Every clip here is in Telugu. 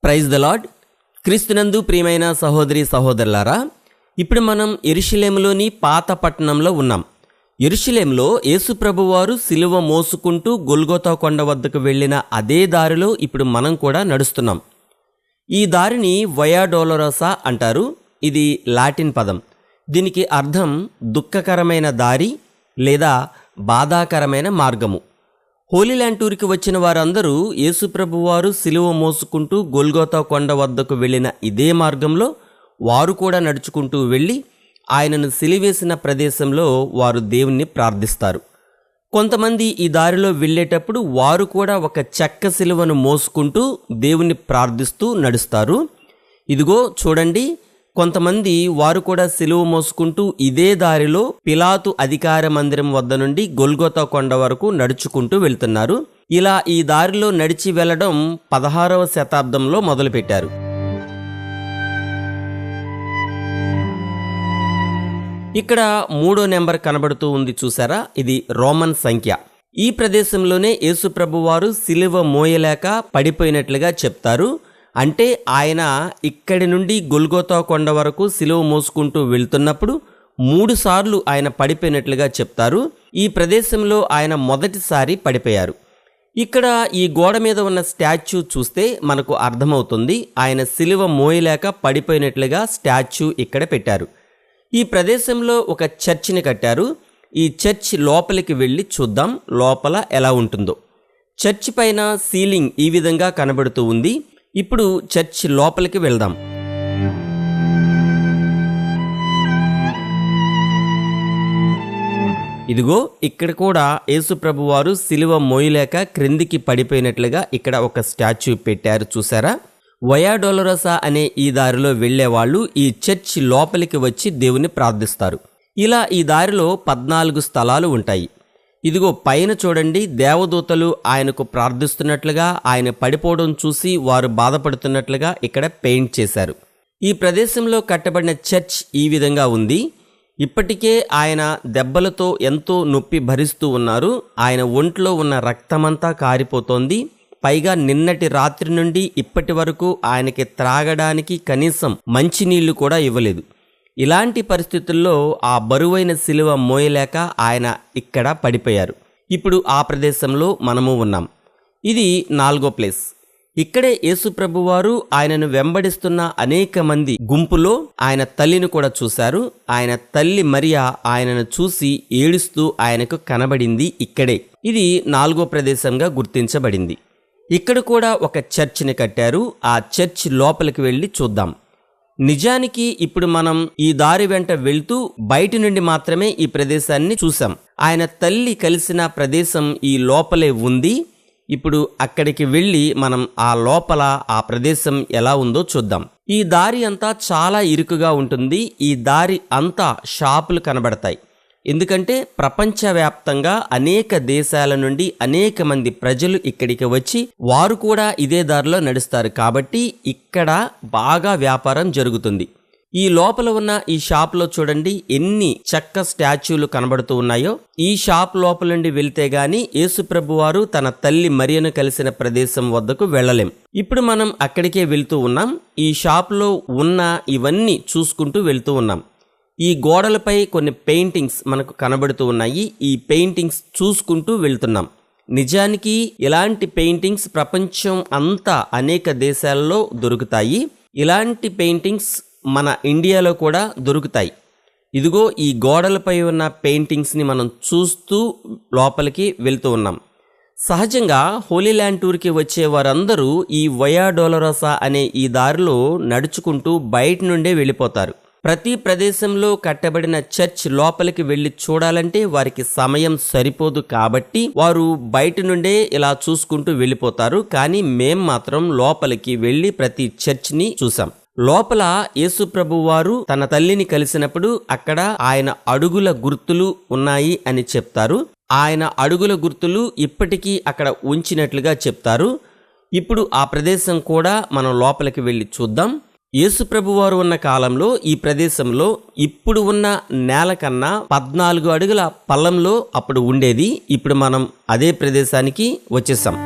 Praise the lord. క్రీస్తునందు ప్రియమైన సహోదరి సహోదరులారా, ఇప్పుడు మనం యెరూషలేములోని పాత పట్టణంలో ఉన్నాం. యెరూషలేములో యేసుప్రభువారు సిలువ మోసుకుంటూ గొల్గొతా కొండ వద్దకు వెళ్ళిన అదే దారిలో ఇప్పుడు మనం కూడా నడుస్తున్నాం. ఈ దారిని వయా డోలరోసా అంటారు. ఇది లాటిన్ పదం. దీనికి అర్థం దుఃఖకరమైన దారి లేదా బాధాకరమైన మార్గము. హోలీల్యాండ్ టూర్కి వచ్చిన వారందరూ యేసుప్రభువారు సిలువ మోసుకుంటూ గొల్గొతా కొండ వద్దకు వెళ్ళిన ఇదే మార్గంలో వారు కూడా నడుచుకుంటూ వెళ్ళి ఆయనను సిలివేసిన ప్రదేశంలో వారు దేవుణ్ణి ప్రార్థిస్తారు. కొంతమంది ఈ దారిలో వెళ్ళేటప్పుడు వారు కూడా ఒక చెక్క సిలువను మోసుకుంటూ దేవుణ్ణి ప్రార్థిస్తూ నడుస్తారు. ఇదిగో చూడండి, కొంతమంది వారు కూడా సిలువ మోసుకుంటూ ఇదే దారిలో పిలాతు అధికార మందిరం వద్ద నుండి గొల్గొతా కొండ వరకు నడుచుకుంటూ వెళ్తున్నారు. ఇలా ఈ దారిలో నడిచి వెళ్లడం 16వ శతాబ్దంలో మొదలుపెట్టారు. ఇక్కడ 3వ నెంబర్ కనబడుతూ ఉంది, చూసారా? ఇది రోమన్ సంఖ్య. ఈ ప్రదేశంలోనే యేసుప్రభువారు సిలువ మోయలేక పడిపోయినట్లుగా చెప్తారు. అంటే ఆయన ఇక్కడి నుండి గొల్గొతా కొండ వరకు సిలువ మోసుకుంటూ వెళ్తున్నప్పుడు 3 సార్లు ఆయన పడిపోయినట్లుగా చెప్తారు. ఈ ప్రదేశంలో ఆయన మొదటిసారి పడిపోయారు. ఇక్కడ ఈ గోడ మీద ఉన్న స్టాచ్యూ చూస్తే మనకు అర్థమవుతుంది, ఆయన సిలువ మోయలేక పడిపోయినట్లుగా స్టాచ్యూ ఇక్కడ పెట్టారు. ఈ ప్రదేశంలో ఒక చర్చిని కట్టారు. ఈ చర్చ్ లోపలికి వెళ్ళి చూద్దాం లోపల ఎలా ఉంటుందో. చర్చ్ పైన సీలింగ్ ఈ విధంగా కనబడుతూ ఉంది. ఇప్పుడు చర్చ్ లోపలికి వెళ్దాం. ఇదిగో ఇక్కడ కూడా యేసుప్రభువారు సిలువ మోయలేక క్రిందికి పడిపోయినట్లుగా ఇక్కడ ఒక స్టాచ్యూ పెట్టారు, చూసారా? వయా డోలరోసా అనే ఈ దారిలో వెళ్లేవాళ్ళు ఈ చర్చ్ లోపలికి వచ్చి దేవుని ప్రార్థిస్తారు. ఇలా ఈ దారిలో 14 స్థలాలు ఉంటాయి. ఇదిగో పైన చూడండి, దేవదూతలు ఆయనకు ప్రార్థిస్తున్నట్లుగా, ఆయన పడిపోవడం చూసి వారు బాధపడుతున్నట్లుగా ఇక్కడ పెయింట్ చేశారు. ఈ ప్రదేశంలో కట్టబడిన చర్చ్ ఈ విధంగా ఉంది. ఇప్పటికే ఆయన దెబ్బలతో ఎంతో నొప్పి భరిస్తూ ఉన్నారు. ఆయన ఒంట్లో ఉన్న రక్తమంతా కారిపోతోంది. పైగా నిన్నటి రాత్రి నుండి ఇప్పటి వరకు ఆయనకి త్రాగడానికి కనీసం మంచినీళ్లు కూడా ఇవ్వలేదు. ఇలాంటి పరిస్థితుల్లో ఆ బరువైన సిలువ మోయలేక ఆయన ఇక్కడ పడిపోయారు. ఇప్పుడు ఆ ప్రదేశంలో మనము ఉన్నాం. ఇది 4వ ప్లేస్. ఇక్కడే యేసుప్రభువారు ఆయనను వెంబడిస్తున్న అనేక మంది గుంపులో ఆయన తల్లిని కూడా చూశారు. ఆయన తల్లి మరియా ఆయనను చూసి ఏడుస్తూ ఆయనకు కనబడింది ఇక్కడే. ఇది 4వ ప్రదేశంగా గుర్తించబడింది. ఇక్కడ కూడా ఒక చర్చిని కట్టారు. ఆ చర్చ్ లోపలికి వెళ్ళి చూద్దాం. నిజానికి ఇప్పుడు మనం ఈ దారి వెంట వెళ్తూ బయటి నుండి మాత్రమే ఈ ప్రదేశాన్ని చూసాం. ఆయన తల్లి కలిసిన ప్రదేశం ఈ లోపలే ఉంది. ఇప్పుడు అక్కడికి వెళ్ళి మనం ఆ లోపల ఆ ప్రదేశం ఎలా ఉందో చూద్దాం. ఈ దారి అంతా చాలా ఇరుకుగా ఉంటుంది. ఈ దారి అంతా షాపులు కనబడతాయి. ఎందుకంటే ప్రపంచవ్యాప్తంగా అనేక దేశాల నుండి అనేక మంది ప్రజలు ఇక్కడికి వచ్చి వారు కూడా ఇదే దారిలో నడుస్తారు. కాబట్టి ఇక్కడ బాగా వ్యాపారం జరుగుతుంది. ఈ లోపల ఉన్న ఈ షాప్లో చూడండి ఎన్ని చెక్క స్టాచ్యూలు కనబడుతూ ఉన్నాయో. ఈ షాప్ లోపల నుండి వెళ్తే గాని యేసుప్రభువారు తన తల్లి మరియను కలిసిన ప్రదేశం వద్దకు వెళ్ళలేం. ఇప్పుడు మనం అక్కడికే వెళ్తూ ఉన్నాం. ఈ షాప్లో ఉన్న ఇవన్నీ చూసుకుంటూ వెళ్తూ ఉన్నాం. ఈ గోడలపై కొన్ని పెయింటింగ్స్ మనకు కనబడుతూ ఉన్నాయి. ఈ పెయింటింగ్స్ చూసుకుంటూ వెళ్తున్నాం. నిజానికి ఇలాంటి పెయింటింగ్స్ ప్రపంచం అంతా అనేక దేశాల్లో దొరుకుతాయి. ఇలాంటి పెయింటింగ్స్ మన ఇండియాలో కూడా దొరుకుతాయి. ఇదిగో ఈ గోడలపై ఉన్న పెయింటింగ్స్ని మనం చూస్తూ లోపలికి వెళ్తూ ఉన్నాం. సహజంగా హోలీల్యాండ్ టూర్కి వచ్చే వారందరూ ఈ వయా డోలరోసా అనే ఈ దారిలో నడుచుకుంటూ బయట నుండే వెళ్ళిపోతారు. ప్రతి ప్రదేశంలో కట్టబడిన చర్చ్ లోపలికి వెళ్ళి చూడాలంటే వారికి సమయం సరిపోదు. కాబట్టి వారు బయట నుండే ఇలా చూసుకుంటూ వెళ్ళిపోతారు. కానీ మేం మాత్రం లోపలికి వెళ్ళి ప్రతి చర్చ్ని చూసాం. లోపల యేసుప్రభువారు తన తల్లిని కలిసినప్పుడు అక్కడ ఆయన అడుగుల గుర్తులు ఉన్నాయి అని చెప్తారు. ఆయన అడుగుల గుర్తులు ఇప్పటికీ అక్కడ ఉంచినట్లుగా చెప్తారు. ఇప్పుడు ఆ ప్రదేశం కూడా మనం లోపలికి వెళ్ళి చూద్దాం. యేసుప్రభువారు ఉన్న కాలంలో ఈ ప్రదేశంలో ఇప్పుడు ఉన్న నేల కన్నా 14 అడుగుల పల్లంలో అప్పుడు ఉండేది. ఇప్పుడు మనం అదే ప్రదేశానికి వచ్చేసాం.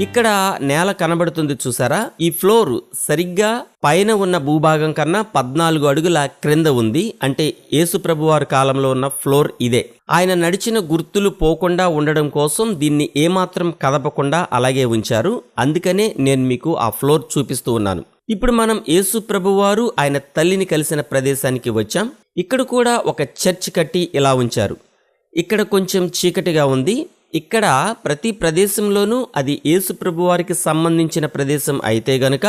ఇక్కడ నేల కనబడుతుంది చూసారా, ఈ ఫ్లోర్ సరిగ్గా పైన ఉన్న భూభాగం కన్నా 14 అడుగుల క్రింద ఉంది. అంటే యేసుప్రభు వారి కాలంలో ఉన్న ఫ్లోర్ ఇదే. ఆయన నడిచిన గుర్తులు పోకుండా ఉండడం కోసం దీన్ని ఏమాత్రం కదపకుండా అలాగే ఉంచారు. అందుకనే నేను మీకు ఆ ఫ్లోర్ చూపిస్తూ ఉన్నాను. ఇప్పుడు మనం యేసు ప్రభువారు ఆయన తల్లిని కలిసిన ప్రదేశానికి వచ్చాం. ఇక్కడ కూడా ఒక చర్చ్ కట్టి ఇలా ఉంచారు. ఇక్కడ కొంచెం చీకటిగా ఉంది. ఇక్కడ ప్రతి ప్రదేశంలోనూ అది యేసు ప్రభువారికి సంబంధించిన ప్రదేశం అయితే గనుక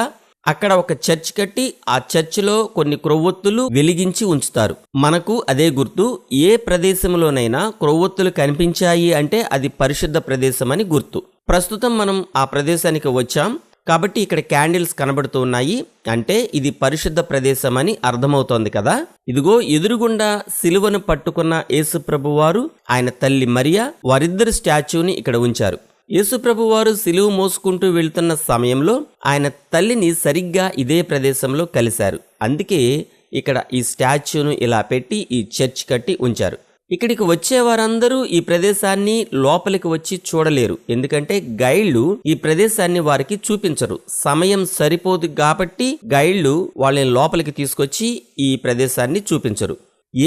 అక్కడ ఒక చర్చ్ కట్టి ఆ చర్చిలో కొన్ని క్రొవ్వొత్తులు వెలిగించి ఉంచుతారు. మనకు అదే గుర్తు. ఏ ప్రదేశంలోనైనా క్రొవ్వొత్తులు కనిపించాయి అంటే అది పరిశుద్ధ ప్రదేశం అని గుర్తు. ప్రస్తుతం మనం ఆ ప్రదేశానికి వచ్చాం కాబట్టి ఇక్కడ క్యాండిల్స్ కనబడుతూ ఉన్నాయి. అంటే ఇది పరిశుద్ధ ప్రదేశం అని అర్థమవుతోంది కదా. ఇదిగో ఎదురుగుండా సిలువను పట్టుకున్న యేసుప్రభు వారు, ఆయన తల్లి మరియా, వారిద్దరు స్టాచ్యూని ఇక్కడ ఉంచారు. యేసుప్రభు వారు సిలువ మోసుకుంటూ వెళ్తున్న సమయంలో ఆయన తల్లిని సరిగ్గా ఇదే ప్రదేశంలో కలిశారు. అందుకే ఇక్కడ ఈ స్టాచ్యూను ఇలా పెట్టి ఈ చర్చ్ కట్టి ఉంచారు. ఇక్కడికి వచ్చే వారందరూ ఈ ప్రదేశాన్ని లోపలికి వచ్చి చూడలేరు. ఎందుకంటే గైడ్లు ఈ ప్రదేశాన్ని వారికి చూపించరు. సమయం సరిపోదు కాబట్టి గైడ్లు వాళ్ళని లోపలికి తీసుకొచ్చి ఈ ప్రదేశాన్ని చూపించరు.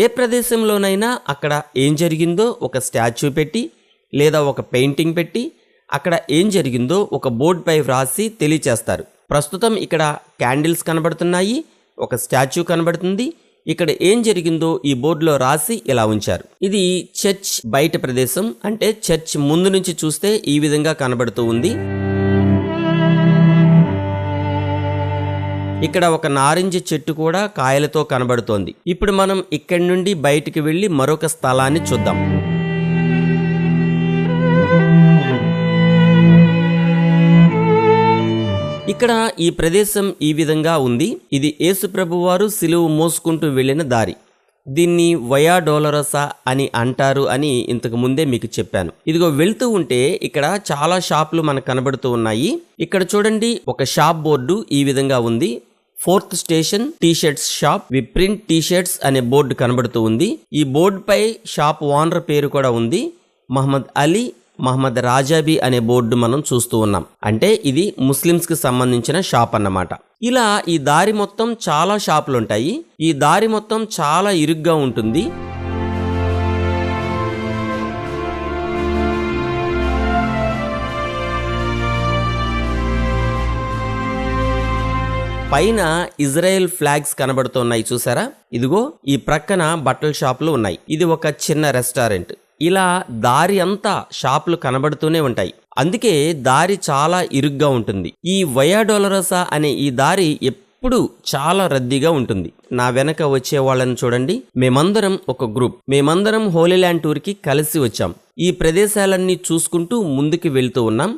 ఏ ప్రదేశంలోనైనా అక్కడ ఏం జరిగిందో ఒక స్టాచ్యూ పెట్టి లేదా ఒక పెయింటింగ్ పెట్టి అక్కడ ఏం జరిగిందో ఒక బోర్డుపై వ్రాసి తెలియచేస్తారు. ప్రస్తుతం ఇక్కడ క్యాండిల్స్ కనబడుతున్నాయి, ఒక స్టాచ్యూ కనబడుతుంది. ఇక్కడ ఏం జరిగిందో ఈ బోర్డులో రాసి ఇలా ఉంచారు. ఇది చర్చ్ బయట ప్రదేశం. అంటే చర్చ్ ముందు నుంచి చూస్తే ఈ విధంగా కనబడుతూ ఉంది. ఇక్కడ ఒక నారింజ చెట్టు కూడా కాయలతో కనబడుతోంది. ఇప్పుడు మనం ఇక్కడి నుండి బయటికి వెళ్లి మరొక స్థలాన్ని చూద్దాం. ఇక్కడ ఈ ప్రదేశం ఈ విధంగా ఉంది. ఇది యేసుప్రభు వారు సిలువ మోసుకుంటూ వెళ్లిన దారి. దీన్ని వయా డోలరోసా అని అంటారు అని ఇంతకు ముందే మీకు చెప్పాను. ఇదిగో వెళ్తూ ఉంటే ఇక్కడ చాలా షాపులు మనకు కనబడుతూ ఉన్నాయి. ఇక్కడ చూడండి, ఒక షాప్ బోర్డు ఈ విధంగా ఉంది. 4th స్టేషన్ టీ-షర్ట్స్ షాప్, వి ప్రింట్ టీ-షర్ట్స్ అనే బోర్డు కనబడుతూ ఉంది. ఈ బోర్డుపై షాప్ ఓనర్ పేరు కూడా ఉంది. మహమ్మద్ అలీ, మహమ్మద్ రాజాబీ అనే బోర్డు మనం చూస్తూ ఉన్నాం. అంటే ఇది ముస్లిమ్స్ కి సంబంధించిన షాప్ అన్నమాట. ఇలా ఈ దారి మొత్తం చాలా షాపులు ఉంటాయి. ఈ దారి మొత్తం చాలా ఇరుగ్గా ఉంటుంది. పైన ఇజ్రాయెల్ ఫ్లాగ్స్ కనబడుతున్నాయి చూసారా. ఇదిగో ఈ ప్రక్కన బట్టల షాపులు ఉన్నాయి. ఇది ఒక చిన్న రెస్టారెంట్. ఇలా దారి అంతా షాపులు కనబడుతూనే ఉంటాయి. అందుకే దారి చాలా ఇరుగ్గా ఉంటుంది. ఈ వయా డోలరోసా అనే ఈ దారి ఎప్పుడు చాలా రద్దీగా ఉంటుంది. నా వెనక వచ్చే వాళ్ళని చూడండి. మేమందరం ఒక గ్రూప్. మేమందరం హోలీ ల్యాండ్ టూర్కి కలిసి వచ్చాం. ఈ ప్రదేశాలన్నీ చూసుకుంటూ ముందుకు వెళ్తూ ఉన్నాం.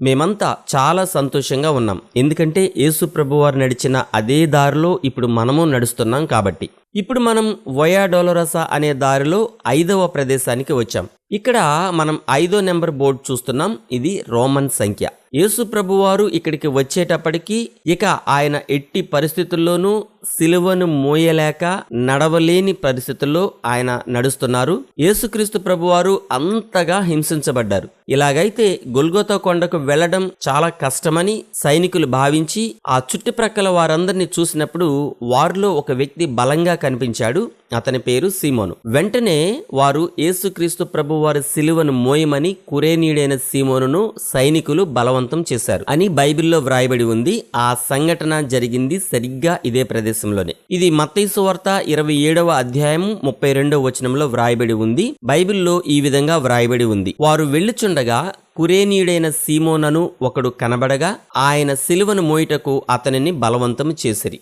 మేమంతా చాలా సంతోషంగా ఉన్నాం. ఎందుకంటే యేసు ప్రభువారు నడిచిన అదే దారిలో ఇప్పుడు మనము నడుస్తున్నాం కాబట్టి. ఇప్పుడు మనం వయా డోలరోసా అనే దారిలో 5వ ప్రదేశానికి వచ్చాం. ఇక్కడ మనం 5వ నెంబర్ బోర్డు చూస్తున్నాం. ఇది రోమన్ సంఖ్య. యేసు ప్రభువారు ఇక్కడికి వచ్చేటప్పటికి ఇక ఆయన ఎట్టి పరిస్థితుల్లోనూ సిలువను మోయలేక నడవలేని పరిస్థితుల్లో ఆయన నడుస్తున్నారు. యేసుక్రీస్తు ప్రభువారు అంతగా హింసించబడ్డారు. ఇలాగైతే గొల్గోతా కొండకు వెళ్లడం చాలా కష్టమని సైనికులు భావించి ఆ చుట్టుప్రక్కల వారందరినీ చూసినప్పుడు వారిలో ఒక వ్యక్తి బలంగా కనిపించాడు. అతని పేరు సీమోను. వెంటనే వారు యేసుక్రీస్తు ప్రభువారి సిలువను మోయమని కురేనీయుడైన సీమోనును సైనికులు బలవంతం చేశారు అని బైబిల్లో వ్రాయబడి ఉంది. ఆ సంఘటన జరిగింది సరిగ్గా ఇదే ప్రదేశంలోనే. ఇది మత్తయి సువార్త 27వ అధ్యాయం 32వ వచనంలో వ్రాయబడి ఉంది. బైబిల్లో ఈ విధంగా వ్రాయబడి ఉంది. వారు వెళ్ళుచుండగా కురేనీయుడైన సీమోనను ఒకడు కనబడగా ఆయన సిలువను మోయుటకు అతనిని బలవంతం చేసిరి.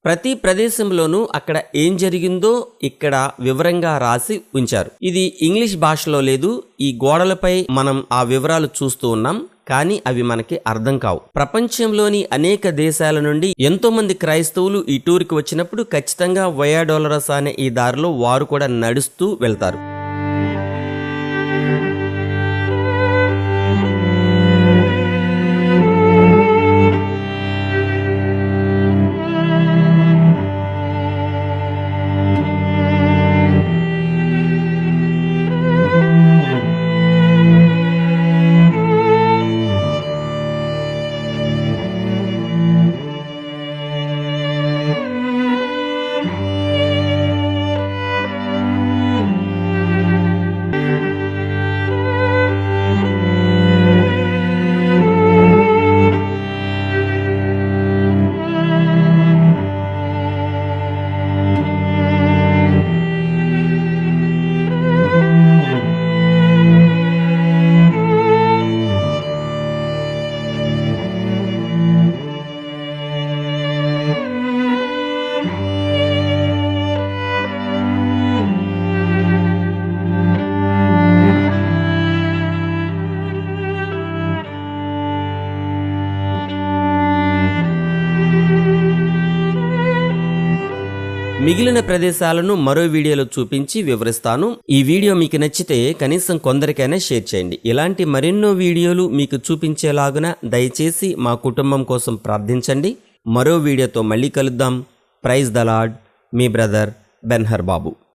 ప్రతి ప్రదేశంలోనూ అక్కడ ఏం జరిగిందో ఇక్కడ వివరంగా రాసి ఉంచారు. ఇది ఇంగ్లీష్ భాషలో లేదు. ఈ గోడలపై మనం ఆ వివరాలు చూస్తూ ఉన్నాం, కానీ అవి మనకి అర్థం కావు. ప్రపంచంలోని అనేక దేశాల నుండి ఎంతో మంది క్రైస్తవులు ఈ టూర్కి వచ్చినప్పుడు ఖచ్చితంగా వయా డోలరోసా అనే ఈ దారిలో వారు కూడా నడుస్తూ వెళ్తారు. మిగిలిన ప్రదేశాలను మరో వీడియోలో చూపించి వివరిస్తాను. ఈ వీడియో మీకు నచ్చితే కనీసం కొందరికైనా షేర్ చేయండి. ఇలాంటి మరెన్నో వీడియోలు మీకు చూపించేలాగున దయచేసి మా కుటుంబం కోసం ప్రార్థించండి. మరో వీడియోతో మళ్ళీ కలుద్దాం. ప్రైజ్ ద లార్డ్, మీ బ్రదర్ బెన్హర్ బాబు.